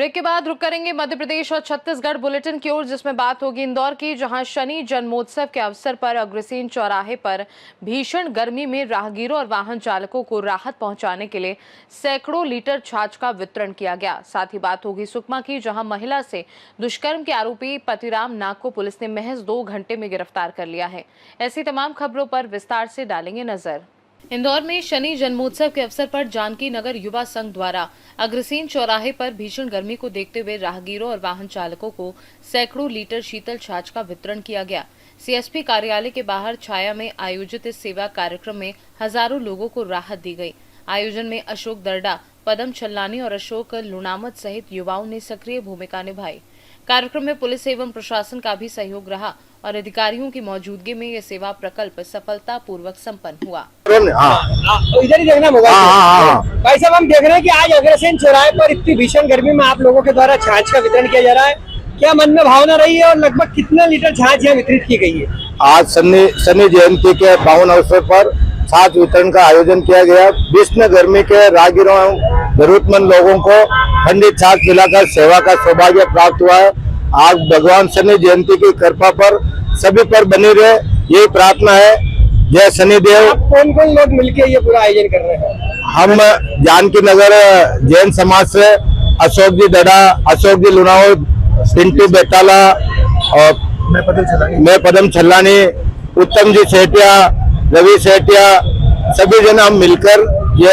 Break के बाद रुक करेंगे मध्य प्रदेश और छत्तीसगढ़ बुलेटिन की ओर, जिसमें बात होगी इंदौर की, जहां शनि जन्मोत्सव के अवसर पर अग्रसेन चौराहे पर भीषण गर्मी में राहगीरों और वाहन चालकों को राहत पहुंचाने के लिए सैकड़ों लीटर छाछ का वितरण किया गया। साथ ही बात होगी सुकमा की, जहां महिला से दुष्कर्म के आरोपी पतिराम नाग को पुलिस ने महज 2 घंटे में गिरफ्तार कर लिया है। ऐसी तमाम खबरों पर विस्तार से डालेंगे नजर। इंदौर में शनि जन्मोत्सव के अवसर पर जानकी नगर युवा संघ द्वारा अग्रसेन चौराहे पर भीषण गर्मी को देखते हुए राहगीरों और वाहन चालकों को सैकड़ों लीटर शीतल छाछ का वितरण किया गया। सीएसपी कार्यालय के बाहर छाया में आयोजित इस सेवा कार्यक्रम में हजारों लोगों को राहत दी गई। आयोजन में अशोक दर्डा, पदम छल्लानी और अशोक लुणामत सहित युवाओं ने सक्रिय भूमिका निभाई। कार्यक्रम में पुलिस एवं प्रशासन का भी सहयोग रहा और अधिकारियों की मौजूदगी में यह सेवा प्रकल्प सफलतापूर्वक संपन्न हुआ। इधर ही देखना होगा। भाई साहब, हम देख रहे हैं कि आज अग्रसेन चौराहे पर इतनी भीषण गर्मी में आप लोगों के द्वारा छाछ का वितरण किया जा रहा है। क्या मन में भावना रही है और लगभग कितना लीटर छाछ यहाँ वितरित की गई है? आज शनि जयंती के पावन अवसर पर छाछ वितरण का आयोजन किया गया। भीषण गर्मी के राहगीरों एवं जरूरतमंद लोगों को ठंडी छाछ पिलाकर सेवा का सौभाग्य प्राप्त हुआ है। आज भगवान शनि जयंती की कृपा पर सभी पर बनी रहे, यही प्रार्थना है। जय शनिदेव। कौन कौन लोग मिलके ये पूरा आयोजन कर रहे हैं? हम जानकी नगर जैन समाज से अशोक जी दड़ा, अशोक जी लुणावत, पिंटू बेताला और मैं पदम छल्लानी, उत्तम जी सेठिया, रवि सेठिया, सभी जन हम मिलकर ये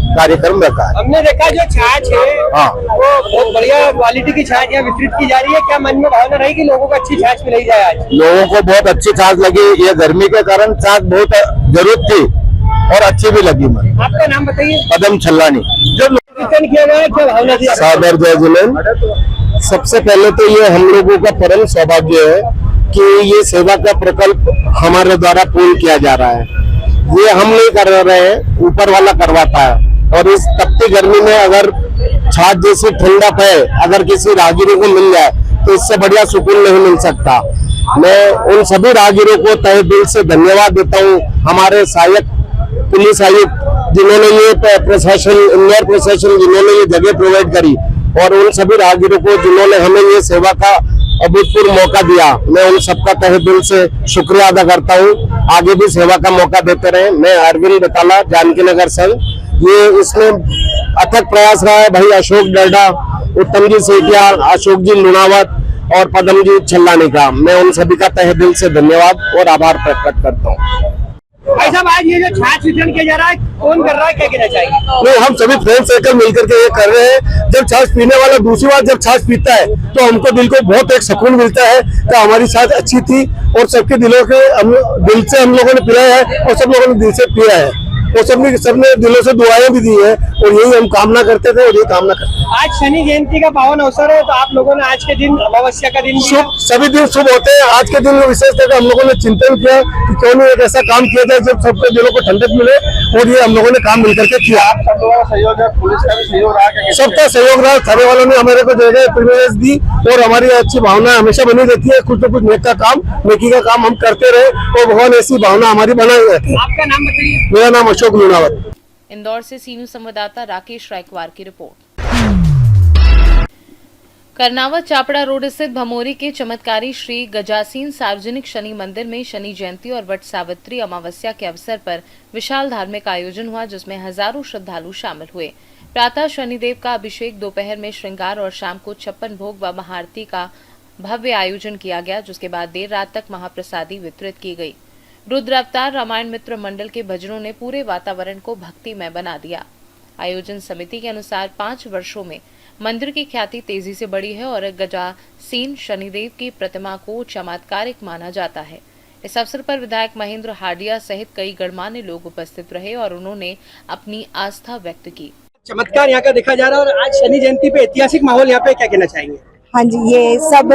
कार्यक्रम रखा है। हमने देखा जो छाछ है वो बहुत बढ़िया क्वालिटी की छाछ यहाँ वितरित की जा रही है। क्या मन में भावना रही कि लोगों को अच्छी छाछ पिलाई जाए? आज लोगों को बहुत अच्छी छाछ लगी। ये गर्मी के कारण छाछ बहुत जरूरत थी और अच्छी भी लगी। आपका नाम बताइए। पदम छल्लानी। जब वितरण किया गया, क्या भावना थी? सादर जय जिले। सबसे पहले तो ये हम लोगों का परम सौभाग्य है कि ये सेवा का प्रकल्प हमारे द्वारा पूर्ण किया जा रहा है। ये हम नहीं कर रहे हैं, ऊपर वाला करवाता है। और इस तपती गर्मी में अगर छाछ जैसी ठंडक है, अगर किसी राहगीरों को मिल जाए तो इससे बढ़िया सुकून नहीं मिल सकता। मैं उन सभी राहगीरों को तहे दिल से धन्यवाद देता हूँ। हमारे सहायक पुलिस आयुक्त जिन्होंने ये प्रशासन, इंदौर प्रशासन जिन्होंने ये जगह प्रोवाइड करी, और उन सभी राहगीरों को जिन्होंने हमें ये सेवा का अभूतपूर्व मौका दिया, मैं उन सबका तहे दिल से शुक्रिया अदा करता हूँ। आगे भी सेवा का मौका देते रहे। मैं अरविंद बेताला, जानकी नगर संघ। ये इसमें अथक प्रयास रहा है भाई अशोक डरडा, उत्तम जी सेठिया, अशोक जी लुणावत और पदम जी छल्लानी का। मैं उन सभी का तहे दिल से धन्यवाद और आभार प्रकट करता हूँ। भाई साहब, आज ये जो छाछ वितरण किया जा रहा है, कौन कर रहा है, क्या कहना चाहिए? नहीं, हम सभी फ्रेंड सर्कल मिलकर के ये कर रहे हैं। जब छाछ पीने वाला दूसरी बार जब छाछ पीता है तो हमको दिल को बहुत एक सुकून मिलता है कि हमारी छाछ अच्छी थी और सबके दिलों के दिल से हम लोगों ने पिलाया है और सब लोगों ने दिल से पिया है और सबने दिलों से दुआएं भी दी है और यही हम कामना करते थे और यही कामना करते हैं। आज शनि जयंती का पावन अवसर है, तो आप लोगों ने आज के दिन, अमावस्या का दिन, शुभ, सभी दिन शुभ होते हैं। आज के दिन में विशेष करके हम लोगों ने चिंतन किया कि क्यों नहीं एक ऐसा काम किया जाए जब सबके दिलों को ठंडक मिले, और ये हम लोगों ने काम मिलकर के किया। आप सब लोगों का सहयोग है, पुलिस का भी सहयोग रहा, सबका सहयोग रहा। थाने वालों ने हमारे को जगह प्रिविलेज दी और हमारी अच्छी भावना हमेशा बनी रहती है। कुछ न कुछ नेक का काम, नेकी का काम हम करते रहे और भगवान ऐसी भावना हमारी बनाई रहती है। आपका नाम बताइए। मेरा नाम अशोक लुणावत। इंदौर से सी न्यूज संवाददाता राकेश रायकवार की रिपोर्ट। करनावत चापड़ा रोड स्थित भमोरी के चमत्कारी श्री गजासीन सार्वजनिक शनि मंदिर में शनि जयंती और वट सावित्री अमावस्या के अवसर पर विशाल धार्मिक आयोजन हुआ, जिसमें हजारों श्रद्धालु शामिल हुए। प्रातः शनिदेव का अभिषेक, दोपहर में श्रृंगार और शाम को 56 भोग व महाआरती का भव्य आयोजन किया गया, जिसके बाद देर रात तक महाप्रसादी वितरित की गई। रुद्र अवतार रामायण मित्र मंडल के भजनों ने पूरे वातावरण को भक्तिमय बना दिया। आयोजन समिति के अनुसार 5 वर्षों में मंदिर की ख्याति तेजी से बढ़ी है और गजासीन शनिदेव की प्रतिमा को चमत्कारिक माना जाता है। इस अवसर पर विधायक महेंद्र हाडिया सहित कई गणमान्य लोग उपस्थित रहे और उन्होंने अपनी आस्था व्यक्त की। चमत्कार यहाँ का देखा जा रहा है और आज शनि जयंती पे ऐतिहासिक माहौल यहाँ पे, क्या कहना चाहेंगे? हाँ जी, ये सब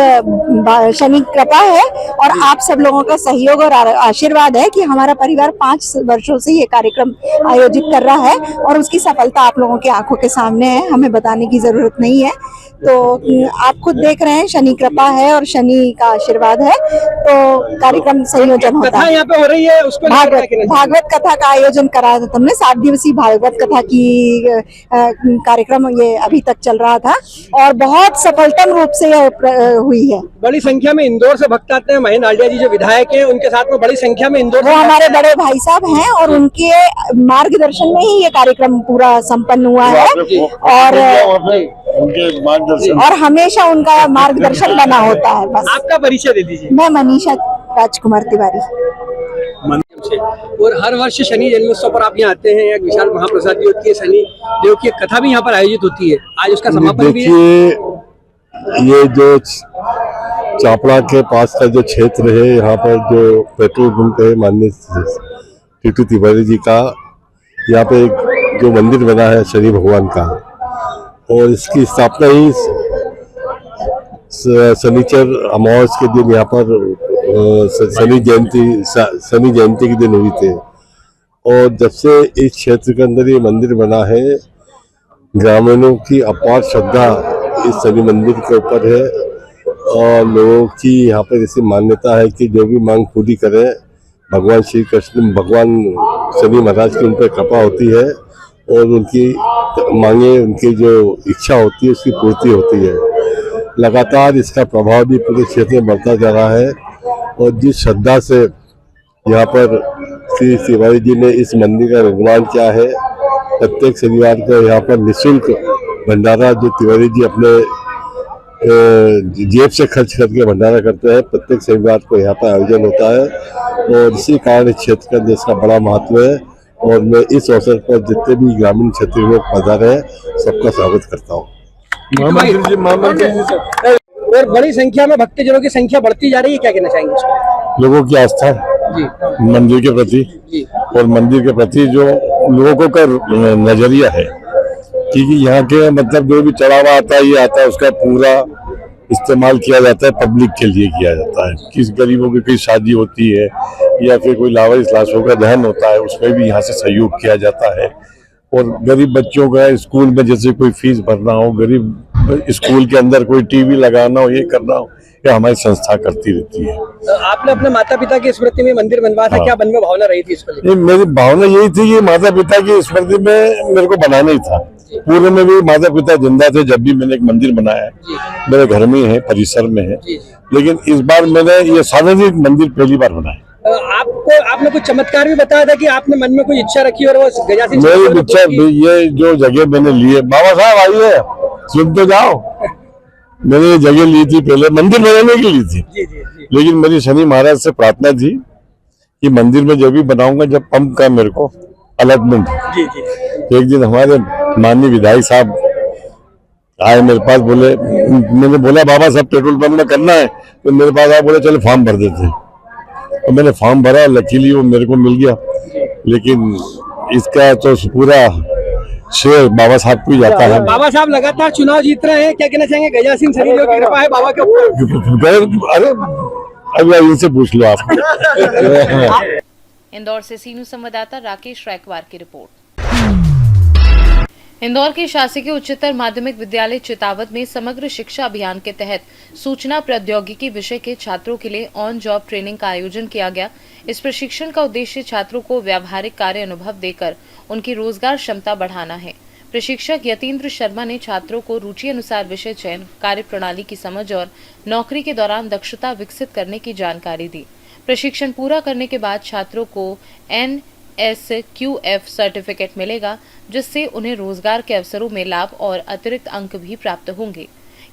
शनि कृपा है और आप सब लोगों का सहयोग और आशीर्वाद है कि हमारा परिवार 5 वर्षों से ये कार्यक्रम आयोजित कर रहा है और उसकी सफलता आप लोगों की आंखों के सामने है, हमें बताने की जरूरत नहीं है। तो आप खुद देख रहे हैं, शनि कृपा है और शनि का आशीर्वाद है, तो कार्यक्रम संयोजन होता कथा है। यहाँ पे हो रही है, उसको भागवत कथा का आयोजन करा था तुमने, 7 दिवसीय भागवत कथा की कार्यक्रम ये अभी तक चल रहा था और बहुत सफलतम रूप से हुई है। बड़ी संख्या में इंदौर से भक्त आते हैं। महेंद्र आलिया जी जो विधायक हैं, उनके साथ में बड़ी संख्या में इंदौर वो हमारे बड़े भाई साहब हैं और उनके मार्गदर्शन में ही ये कार्यक्रम पूरा संपन्न हुआ है और उनके मार्गदर्शन और हमेशा उनका मार्गदर्शन बना होता है। बस आपका परिचय दे दीजिए। मैं मनीषा राजकुमार तिवारी। से और हर वर्ष शनि जन्मोत्सव पर आप यहाँ आते हैं, एक विशाल महाप्रसादी होती है, शनि देव की कथा भी यहाँ पर आयोजित होती है। आज उसका समापन भी है। देखिए, ये जो चापड़ा के पास का जो क्षेत्र है, यहाँ पर जो पेट्रोल पंप है माननीय टीटू तिवारी जी का, यहाँ पे एक जो मंदिर बना है शनि भगवान का, और इसकी स्थापना ही शनिचर अमावस के दिन यहाँ पर शनि जयंती के दिन हुई थी। और जब से इस क्षेत्र के अंदर ये मंदिर बना है, ग्रामीणों की अपार श्रद्धा इस शनि मंदिर के ऊपर है और लोगों की यहाँ पर ऐसी मान्यता है कि जो भी मांग पूरी करें, भगवान श्री कृष्ण, भगवान शनि महाराज की उन पर कृपा होती है और उनकी मांगे, उनकी जो इच्छा होती है उसकी पूर्ति होती है। लगातार इसका प्रभाव भी पूरे क्षेत्र में बढ़ता जा रहा है और जिस श्रद्धा से यहाँ पर श्री तिवारी जी ने इस मंदिर का निर्माण किया है, प्रत्येक शनिवार को यहाँ पर निःशुल्क भंडारा जो तिवारी जी अपने जेब से खर्च करके भंडारा करते हैं, प्रत्येक शनिवार को यहाँ पर आयोजन होता है और इसी कारण इस क्षेत्र का इसका बड़ा महत्व है। और मैं इस अवसर पर जितने भी ग्रामीण क्षेत्र के लोग पधारे हैं, सबका स्वागत करता हूँ। और बड़ी संख्या में भक्तजनों की संख्या बढ़ती जा रही है, क्या कहना चाहेंगे? लोगों की आस्था मंदिर के प्रति और मंदिर के प्रति जो लोगों का नजरिया है, क्योंकि यहाँ के मतलब जो भी चढ़ावा आता है, ये आता है, उसका पूरा इस्तेमाल किया जाता है, पब्लिक के लिए किया जाता है। किस गरीबों की कोई शादी होती है या फिर कोई लावारिस लाशों का दहन होता है, उसमें भी यहाँ से सहयोग किया जाता है। और गरीब बच्चों का स्कूल में जैसे कोई फीस भरना हो, गरीब स्कूल के अंदर कोई टीवी लगाना हो, ये करना हो, ये हमारी संस्था करती रहती है। आपने अपने माता पिता की स्मृति में मंदिर बनवाया था, क्या मन में भावना रही थी इसको लेकर? मेरी भावना यही थी कि माता पिता की स्मृति में मेरे को बनाना ही था। पूर्व में भी माता पिता जिंदा थे जब भी मैंने एक मंदिर बनाया है, मेरे घर में है, परिसर में है, लेकिन इस बार मैंने ये सार्वजनिक मंदिर पहली बार बनाया। आपने कुछ चमत्कार भी बताया था कि आपने मन में कोई इच्छा रखी और वो गजासिंह मेरी इच्छा, ये जो जगह मैंने ली है, बाबा साहब आइए सुन तो जाओ, मैंने ये जगह ली थी पहले मंदिर बनाने की ली थी, लेकिन मेरी शनि महाराज से प्रार्थना थी कि मंदिर में जो भी बनाऊंगा, जब पंप का मेरे को अलॉटमेंट, एक दिन हमारे माननीय विधायक साहब आए मेरे पास, बोले, मैंने बोला बाबा साहब पेट्रोल पंप में करना है, तो मेरे पास आए, बोले चलो फॉर्म भर देते हैं। तो मैंने फॉर्म भरा, लकीली वो मेरे को मिल गया, लेकिन इसका तो पूरा श्रेय बाबा साहब को ही जाता है। बाबा साहब लगातार चुनाव जीत रहे हैं, क्या कहना चाहेंगे? गजासिंह शनिदेव की कृपा है बाबा के ऊपर। अरे अब इनसे पूछ लो आप। इंदौर से सीनू संवाददाता राकेश रैकवार की रिपोर्ट। इंदौर के शासकीय उच्चतर माध्यमिक विद्यालय चितावत में समग्र शिक्षा अभियान के तहत सूचना प्रौद्योगिकी विषय के छात्रों के लिए ऑन जॉब ट्रेनिंग का आयोजन किया गया। इस प्रशिक्षण का उद्देश्य छात्रों को व्यावहारिक कार्य अनुभव देकर उनकी रोजगार क्षमता बढ़ाना है। प्रशिक्षक यतीन्द्र शर्मा ने छात्रों को रुचि अनुसार विषय चयन, कार्य प्रणाली की समझ और नौकरी के दौरान दक्षता विकसित करने की जानकारी दी। प्रशिक्षण पूरा करने के बाद छात्रों को NSQF सर्टिफिकेट मिलेगा, जिससे उन्हें रोजगार के अवसरों में लाभ और अतिरिक्त अंक भी प्राप्त होंगे।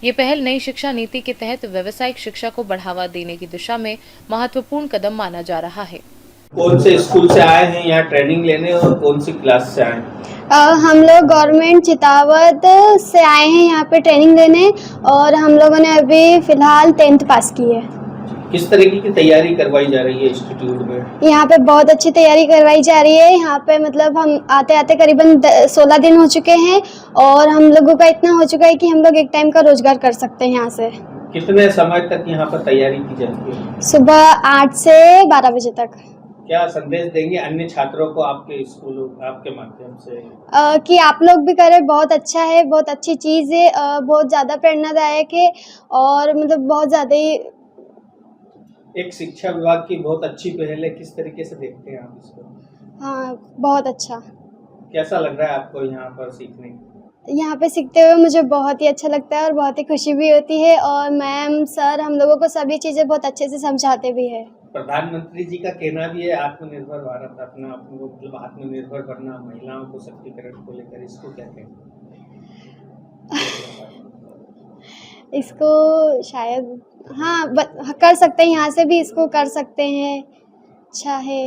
ये पहल नई शिक्षा नीति के तहत व्यावसायिक शिक्षा को बढ़ावा देने की दिशा में महत्वपूर्ण कदम माना जा रहा है। कौन से स्कूल से आए हैं यहाँ ट्रेनिंग लेने और कौन सी क्लास से आए? हम लोग गवर्नमेंट चितावत से आए हैं यहाँ पे ट्रेनिंग लेने और हम लोगों ने अभी फिलहाल 10th पास की है। किस तरीके की तैयारी करवाई जा रही है इंस्टीट्यूट में? यहाँ पे बहुत अच्छी तैयारी करवाई जा रही है। यहाँ पे मतलब हम आते आते करीबन 16 दिन हो चुके हैं और हम लोगों का इतना हो चुका है कि हम लोग एक टाइम का रोजगार कर सकते हैं यहाँ से। कितने समय तक यहाँ पर तैयारी की जाती है? सुबह 8 से 12 बजे तक। क्या संदेश देंगे अन्य छात्रों को आपके स्कूल आपके माध्यम से? कि आप लोग भी करें, बहुत अच्छा है, बहुत अच्छी चीज़ है, बहुत ज़्यादा प्रेरणादायक है और मतलब बहुत ज़्यादा ही। एक शिक्षा विभाग की बहुत अच्छी पहल है, किस तरीके से देखते हैं आप इसको? हाँ, बहुत अच्छा। कैसा लग रहा है आपको यहाँ पर सीखने? यहाँ पे सीखते हुए मुझे बहुत ही अच्छा लगता है और बहुत ही खुशी भी होती है और मैम सर हम लोगों को सभी चीज़ें बहुत अच्छे से समझाते भी है। प्रधानमंत्री जी का कहना भी है आत्मनिर्भर भारत, अपना मतलब आत्मनिर्भर बनना, महिलाओं को सशक्तिकरण को लेकर, इसको क्या कहें? इसको शायद हाँ कर सकते हैं, यहाँ से भी इसको कर सकते हैं। अच्छा है।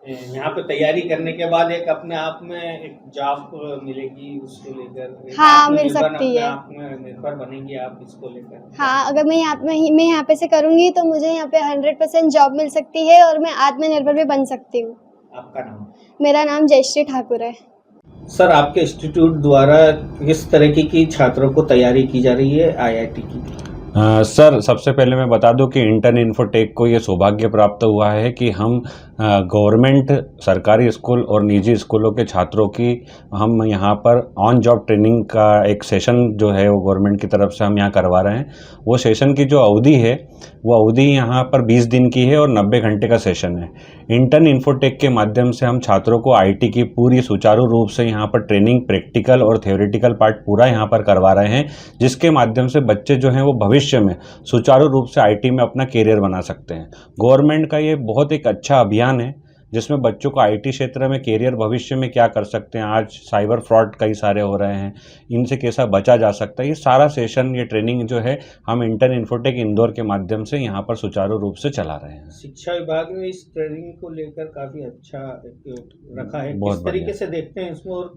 यहाँ पे तैयारी करने के बाद एक अपने आप में एक जॉब मिलेगी, उसको लेकर हाँ, मिल सकती है। आप में निर्भर बनेंगे आप इसको लेकर? हाँ, अगर मैं यहाँ पे से करूँगी तो मुझे यहाँ पे 100% जॉब मिल सकती है और मैं आत्मनिर्भर भी बन सकती हूँ। आपका नाम? मेरा नाम जयश्री ठाकुर है। सर, आपके इंस्टीट्यूट द्वारा किस तरीके की छात्रों को तैयारी की जा रही है आईआईटी की? सर, सबसे पहले मैं बता दूं कि इंटर्न इन्फोटेक को ये सौभाग्य प्राप्त हुआ है कि हम गवर्नमेंट सरकारी स्कूल और निजी स्कूलों के छात्रों की हम यहाँ पर ऑन जॉब ट्रेनिंग का एक सेशन जो है वो गवर्नमेंट की तरफ से हम यहाँ करवा रहे हैं। वो सेशन की जो अवधि है वो अवधि यहाँ पर 20 दिन की है और 90 घंटे का सेशन है। इंटर्न इन्फोटेक के माध्यम से हम छात्रों को आईटी की पूरी सुचारू रूप से यहाँ पर ट्रेनिंग, प्रैक्टिकल और थ्योरेटिकल पार्ट पूरा यहाँ पर करवा रहे हैं, जिसके माध्यम से बच्चे जो हैं वो भविष्य में सुचारू रूप से आईटी में अपना करियर बना सकते हैं। गवर्नमेंट का ये बहुत एक अच्छा अभियान है जिसमें बच्चों को आईटी क्षेत्र में करियर भविष्य में क्या कर सकते हैं, आज साइबर फ्रॉड कई सारे हो रहे हैं, इनसे कैसा बचा जा सकता है, ये सारा सेशन, ये ट्रेनिंग जो है हम इंटर्न इन्फोटेक इंदौर के माध्यम से यहाँ पर सुचारू रूप से चला रहे हैं। शिक्षा विभाग ने इस ट्रेनिंग को लेकर काफी अच्छा रखा है, किस तरीके से देखते हैं इसमें और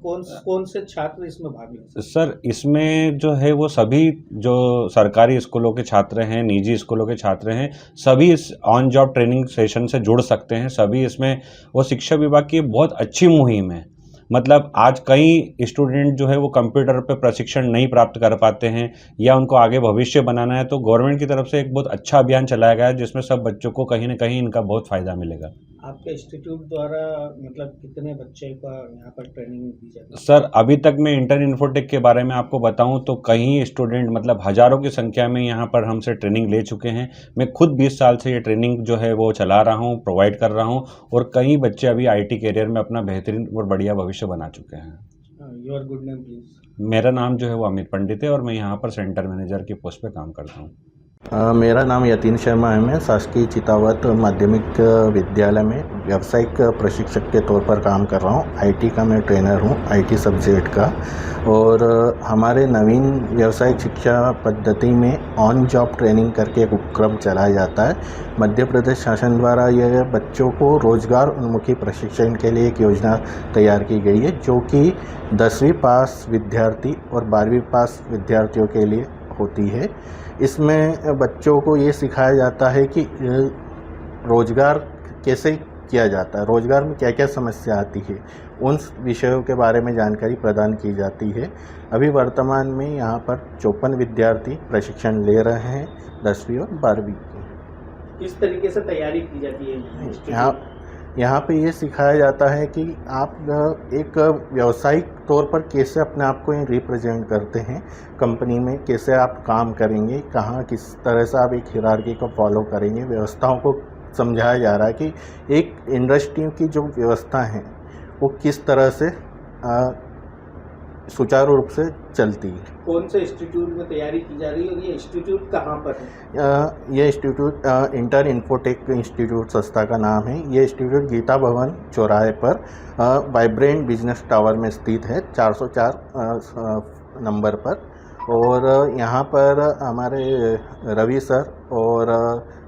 कौन से छात्र इसमें भाग ले सकते हैं? सर, इसमें जो है वो सभी जो सरकारी स्कूलों के छात्र हैं, निजी स्कूलों के छात्र हैं, सभी इस ऑन जॉब ट्रेनिंग सेशन से जुड़ सकते हैं। सभी इसमें वो शिक्षा विभाग की बहुत अच्छी मुहिम है। मतलब आज कई स्टूडेंट जो है वो कंप्यूटर पे प्रशिक्षण नहीं प्राप्त कर पाते हैं या उनको आगे भविष्य बनाना है, तो गवर्नमेंट की तरफ से एक बहुत अच्छा अभियान चलाया गया है जिसमें सब बच्चों को कहीं ना कहीं इनका बहुत फ़ायदा मिलेगा। आपके इंस्टीट्यूट द्वारा मतलब कितने बच्चे को यहाँ पर ट्रेनिंग दी जाती है? सर, अभी तक मैं इंटर्न इन्फोटेक के बारे में आपको बताऊं तो कई स्टूडेंट मतलब हज़ारों की संख्या में यहाँ पर हमसे ट्रेनिंग ले चुके हैं। मैं खुद 20 साल से ये ट्रेनिंग जो है वो चला रहा हूँ, प्रोवाइड कर रहा हूँ और कई बच्चे अभी आईटी करियर में अपना बेहतरीन और बढ़िया भविष्य बना चुके हैं। Your good name please? मेरा नाम जो है वो अमित पंडित है और मैं यहाँ पर सेंटर मैनेजर की पोस्ट पे काम करता हूँ। मेरा नाम यतीन शर्मा है। मैं शासकीय चितावत माध्यमिक विद्यालय में व्यावसायिक प्रशिक्षक के तौर पर काम कर रहा हूँ। आईटी का मैं ट्रेनर हूँ, आईटी सब्जेक्ट का। और हमारे नवीन व्यावसायिक शिक्षा पद्धति में ऑन जॉब ट्रेनिंग करके एक उपक्रम चलाया जाता है। मध्य प्रदेश शासन द्वारा यह बच्चों को रोजगार उन्मुखी प्रशिक्षण के लिए एक योजना तैयार की गई है, जो कि 10वीं पास विद्यार्थी और 12वीं पास विद्यार्थियों के लिए होती है। इसमें बच्चों को ये सिखाया जाता है कि रोजगार कैसे किया जाता है, रोजगार में क्या क्या समस्या आती है, उन विषयों के बारे में जानकारी प्रदान की जाती है। अभी वर्तमान में यहाँ पर 54 विद्यार्थी प्रशिक्षण ले रहे हैं 10वीं और 12वीं की। किस तरीके से तैयारी की जाती है? यहाँ पे ये सिखाया जाता है कि आप एक व्यावसायिक तौर पर कैसे अपने आप को रिप्रेजेंट करते हैं, कंपनी में कैसे आप काम करेंगे, कहाँ किस तरह से आप एक हिरार्की को फॉलो करेंगे। व्यवस्थाओं को समझाया जा रहा है कि एक इंडस्ट्री की जो व्यवस्था है वो किस तरह से सुचारू रूप से चलती है। कौन से इंस्टीट्यूट में तैयारी की जा रही है और ये इंस्टीट्यूट कहाँ पर है? ये इंस्टीट्यूट इंटर इन्फोटेक इंस्टीट्यूट संस्था का नाम है। ये इंस्टीट्यूट गीता भवन चौराहे पर वाइब्रेंट बिजनेस टावर में स्थित है, 404 नंबर पर। और यहाँ पर हमारे रवि सर और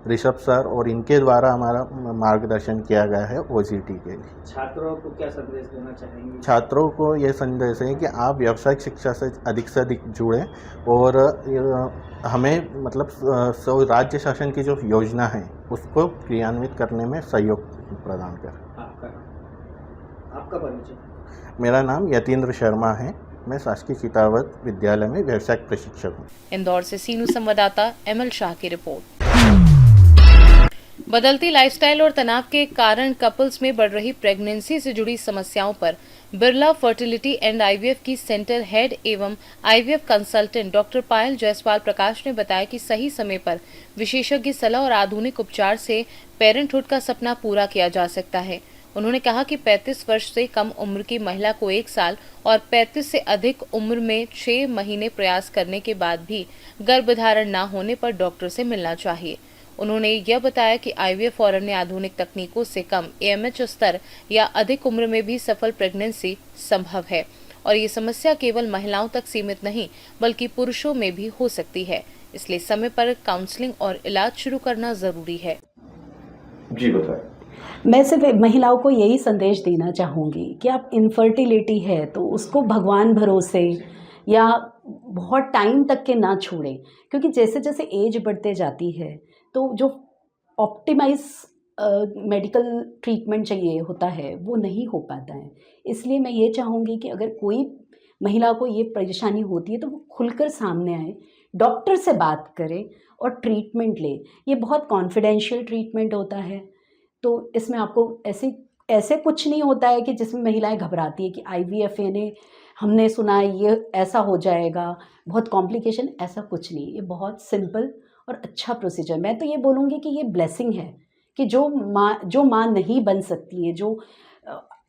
ऋषभ सर और इनके द्वारा हमारा मार्गदर्शन किया गया है ओजीटी के लिए। छात्रों को क्या संदेश देना चाहेंगे? छात्रों को ये संदेश है कि आप व्यावसायिक शिक्षा से अधिक जुड़ें और हमें मतलब राज्य शासन की जो योजना है उसको क्रियान्वित करने में सहयोग प्रदान करें। आपका परिचय? मेरा नाम यतीन्द्र शर्मा है, मैं शासकीय चितावत विद्यालय में व्यावसायिक प्रशिक्षक हूँ। इंदौर से सीनू संवाददाता एमएल शाह की रिपोर्ट। बदलती लाइफस्टाइल और तनाव के कारण कपल्स में बढ़ रही प्रेगनेंसी से जुड़ी समस्याओं पर बिरला फर्टिलिटी एंड आईवीएफ की सेंटर हेड एवं आईवीएफ कंसल्टेंट डॉक्टर पायल जायसवाल प्रकाश ने बताया कि सही समय पर विशेषज्ञ सलाह और आधुनिक उपचार से पेरेंटहुड का सपना पूरा किया जा सकता है। उन्होंने कहा कि 35 वर्ष से कम उम्र की महिला को 1 साल और 35 से अधिक उम्र में 6 महीने प्रयास करने के बाद भी गर्भधारण न होने पर डॉक्टर से मिलना चाहिए। उन्होंने यह बताया कि आईवीएफ और अन्य आधुनिक तकनीकों से कम एएमएच स्तर या अधिक उम्र में भी सफल प्रेगनेंसी संभव है और ये समस्या केवल महिलाओं तक सीमित नहीं बल्कि पुरुषों में भी हो सकती है। इसलिए समय पर काउंसलिंग और इलाज शुरू करना जरूरी है। जी बताएं। मैं सिर्फ महिलाओं को यही संदेश देना चाहूँगी कि आप इनफर्टिलिटी है तो उसको भगवान भरोसे या बहुत टाइम तक के ना छोड़ें, क्योंकि जैसे जैसे एज बढ़ते जाती है तो जो ऑप्टिमाइज मेडिकल ट्रीटमेंट चाहिए होता है वो नहीं हो पाता है। इसलिए मैं ये चाहूँगी कि अगर कोई महिला को ये परेशानी होती है तो वो खुलकर सामने आए, डॉक्टर से बात करे और ट्रीटमेंट ले। ये बहुत कॉन्फिडेंशियल ट्रीटमेंट होता है, तो इसमें आपको ऐसे कुछ नहीं होता है कि जिसमें महिलाएं घबराती है कि आईवीएफ ने हमने सुना है ये ऐसा हो जाएगा, बहुत कॉम्प्लिकेशन, ऐसा कुछ नहीं। ये बहुत सिंपल और अच्छा प्रोसीजर। मैं तो ये बोलूँगी कि ये ब्लेसिंग है कि जो माँ नहीं बन सकती है, जो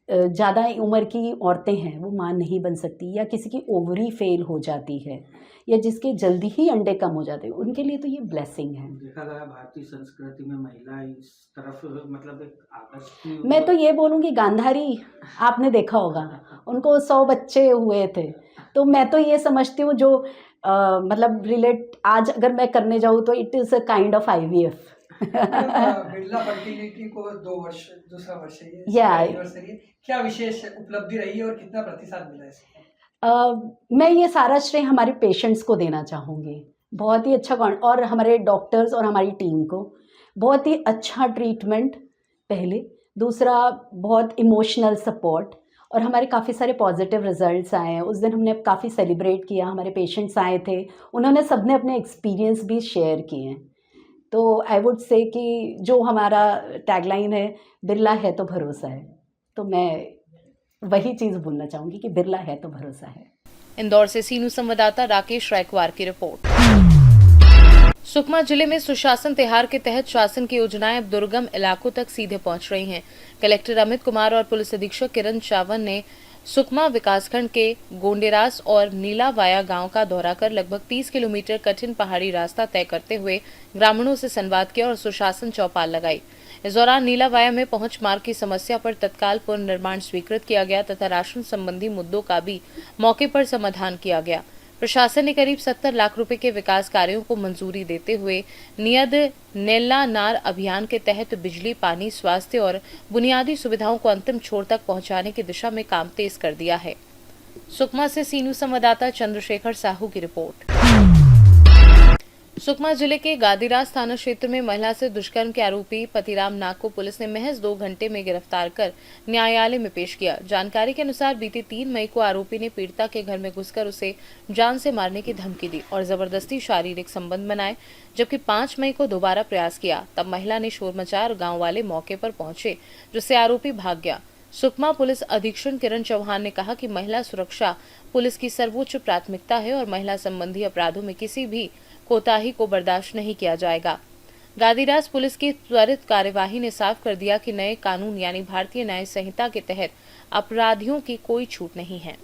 ज़्यादा उम्र की औरतें हैं वो माँ नहीं बन सकती, या किसी की ओवरी फेल हो जाती है, या जिसके जल्दी ही अंडे कम हो जाते हैं, उनके लिए तो ये ब्लेसिंग है। देखा गया भारतीय संस्कृति में महिला इस तरफ मतलब एक आकर्षण। मैं तो ये बोलूँगी गांधारी आपने देखा होगा, उनको 100 बच्चे हुए थे। तो मैं तो ये समझती हूँ जो मतलब रिलेट आज अगर मैं करने जाऊँ तो it is a kind of IVF. Birla fertility को 2 वर्ष है ये, क्या विशेष उपलब्धि रही है और कितना प्रतिशत मिला है? मैं ये सारा श्रेय हमारे पेशेंट्स को देना चाहूँगी। बहुत ही अच्छा और हमारे डॉक्टर्स और हमारी टीम को बहुत ही अच्छा ट्रीटमेंट पहले, दूसरा बहुत इमोशनल सपोर्ट, और हमारे काफ़ी सारे पॉजिटिव रिजल्ट्स आए हैं। उस दिन हमने काफ़ी सेलिब्रेट किया, हमारे पेशेंट्स आए थे, उन्होंने सबने अपने एक्सपीरियंस भी शेयर किए हैं। तो आई वुड से कि जो हमारा टैगलाइन है बिरला है तो भरोसा है, तो मैं वही चीज़ बोलना चाहूँगी कि बिरला है तो भरोसा है। इंदौर से सीनू संवाददाता राकेश रायकवार की रिपोर्ट। सुकमा जिले में सुशासन तिहार के तहत शासन की योजनाएं अब दुर्गम इलाकों तक सीधे पहुंच रही हैं। कलेक्टर अमित कुमार और पुलिस अधीक्षक किरण चावन ने सुकमा विकासखंड के गोंडेरास और नीलावाया गांव का दौरा कर लगभग 30 किलोमीटर कठिन पहाड़ी रास्ता तय करते हुए ग्रामीणों से संवाद किया और सुशासन चौपाल लगाई। इस दौरान नीलावाया में पहुंच मार्ग की समस्या पर तत्काल पुनर्निर्माण स्वीकृत किया गया तथा राशन संबंधी मुद्दों का भी मौके पर समाधान किया गया। प्रशासन ने करीब 70 लाख रुपए के विकास कार्यों को मंजूरी देते हुए नियद नेल्ला नार अभियान के तहत बिजली, पानी, स्वास्थ्य और बुनियादी सुविधाओं को अंतिम छोर तक पहुंचाने की दिशा में काम तेज कर दिया है। सुकमा से सीनू संवाददाता चंद्रशेखर साहू की रिपोर्ट। सुकमा जिले के गादीरास थाना क्षेत्र में महिला से दुष्कर्म के आरोपी पतिराम नाग को पुलिस ने महज 2 घंटे में गिरफ्तार कर न्यायालय में पेश किया। जानकारी के अनुसार बीती 3 मई को आरोपी ने पीड़िता के घर में घुसकर उसे जान से मारने की धमकी दी और जबरदस्ती शारीरिक संबंध बनाए, जबकि 5 मई को दोबारा प्रयास किया। तब महिला ने शोर मचाया और गाँव वाले मौके पर पहुंचे, जिससे आरोपी भाग गया। सुकमा पुलिस अधीक्षक किरण चौहान ने कहा कि महिला सुरक्षा पुलिस की सर्वोच्च प्राथमिकता है और महिला संबंधी अपराधों में किसी भी कोताही को बर्दाश्त नहीं किया जाएगा। गादीरास पुलिस की त्वरित कार्यवाही ने साफ कर दिया कि नए कानून यानी भारतीय न्याय संहिता के तहत अपराधियों की कोई छूट नहीं है।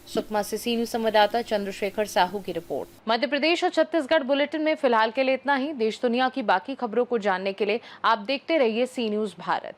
सुकमा से सीनू संवाददाता चंद्रशेखर साहू की रिपोर्ट। मध्य प्रदेश और छत्तीसगढ़ बुलेटिन में फिलहाल के लिए इतना ही। देश दुनिया की बाकी खबरों को जानने के लिए आप देखते रहिए सी न्यूज़ भारत।